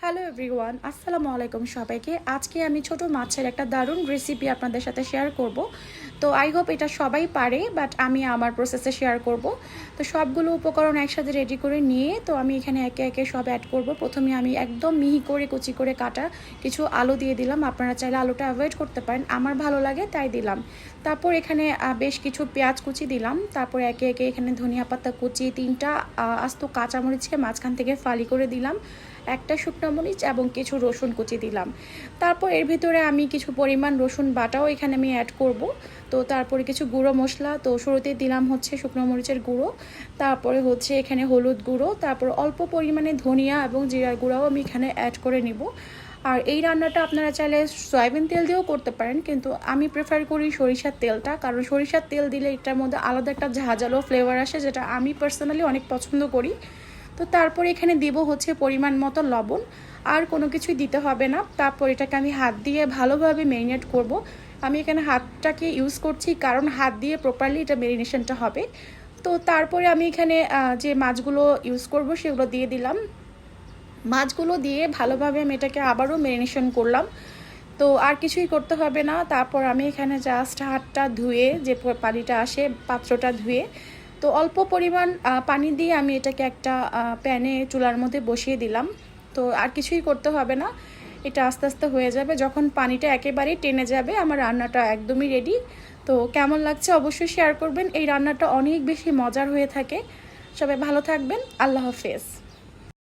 Hello everyone, আসসালামু আলাইকুম সবাইকে। আজকে আমি ছোট মাছের একটা দারুণ রেসিপি আপনাদের সাথে শেয়ার করব। তো আই হোপ এটা সবাই পারে, বাট আমি আমার প্রসেসে শেয়ার করব। তো সবগুলো উপকরণ একসাথে রেডি করে নিয়ে তো আমি এখানে একে একে সব অ্যাড করব। প্রথমে আমি একদম মিহি করে কুচি করে কাটা কিছু আলু দিয়ে দিলাম। আপনারা চাইলে আলুটা অ্যাভয়েড করতে পারেন, আমার ভালো লাগে তাই দিলাম। তারপর এখানে বেশ কিছু পেঁয়াজ কুচি দিলাম। তারপর একে একে এখানে ধনিয়া পাতা কুচি, 3টা আস্ত কাঁচামরিচকে মাঝখান থেকে ফালি করে দিলাম, একটা শুকনো মরিচ এবং কিছু রসুন কুচি দিলাম। তারপর এর ভিতরে আমি কিছু পরিমাণ রসুন বাটাও এখানে আমি অ্যাড করব। তো তারপরে কিছু গুঁড়ো মশলা, তো শুরুতে দিলাম হচ্ছে শুকনো মরিচের গুঁড়ো, তারপরে হচ্ছে এখানে হলুদ গুঁড়ো, তারপর অল্প পরিমাণে ধনিয়া এবং জিরার গুঁড়াও আমি এখানে অ্যাড করে নিব। আর এই রান্নাটা আপনারা চাইলে সয়াবিন তেল দিয়েও করতে পারেন, কিন্তু আমি প্রেফার করি সরিষার তেলটা, কারণ সরিষার তেল দিলে এটার মধ্যে আলাদা একটা ঝাঁঝালো ফ্লেভার আসে, যেটা আমি পার্সোনালি অনেক পছন্দ করি। তো তারপরে এখানে দিব হচ্ছে পরিমাণ মতো লবণ, আর কোনো কিছুই দিতে হবে না। তারপর এটাকে আমি হাত দিয়ে ভালোভাবে ম্যারিনেট করব। আমি এখানে হাতটাকে ইউজ করছি, কারণ হাত দিয়ে প্রপারলি এটা ম্যারিনেশনটা হবে। তো তারপরে আমি এখানে যে মাছগুলো ইউজ করব সেগুলো দিয়ে দিলাম। মাছগুলো দিয়ে ভালোভাবে আমি এটাকে আবারও ম্যারিনেশন করলাম। তো আর কিছুই করতে হবে না। তারপর আমি এখানে জাস্ট হাতটা ধুয়ে, যে পানিটা আসে পাত্রটা ধুয়ে, তো অল্প পরিমাণ পানি দিয়ে আমি এটাকে একটা প্যানে চুলার মধ্যে বসিয়ে দিলাম। তো আর কিছুই করতে হবে না, এটা আস্তে আস্তে হয়ে যাবে। যখন পানিটা একেবারেই টেনে যাবে আমার রান্নাটা একদমই রেডি। তো কেমন লাগছে অবশ্যই শেয়ার করবেন। এই রান্নাটা অনেক বেশি মজার হয়ে থাকে। সবাই ভালো থাকবেন, আল্লাহ হাফেজ।